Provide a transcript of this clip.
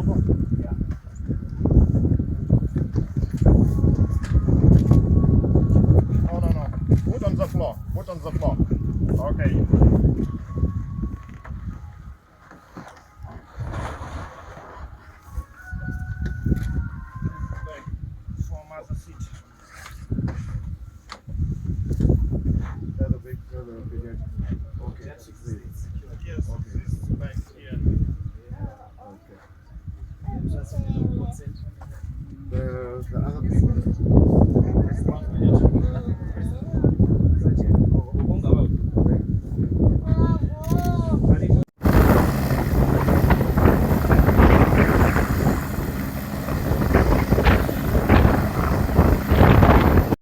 of them? Yeah. No, no, no. Put on the floor. Put on the floor. Okay. Back for mother seat. Okay. Yes, Okay. this back here. Okay. The other people.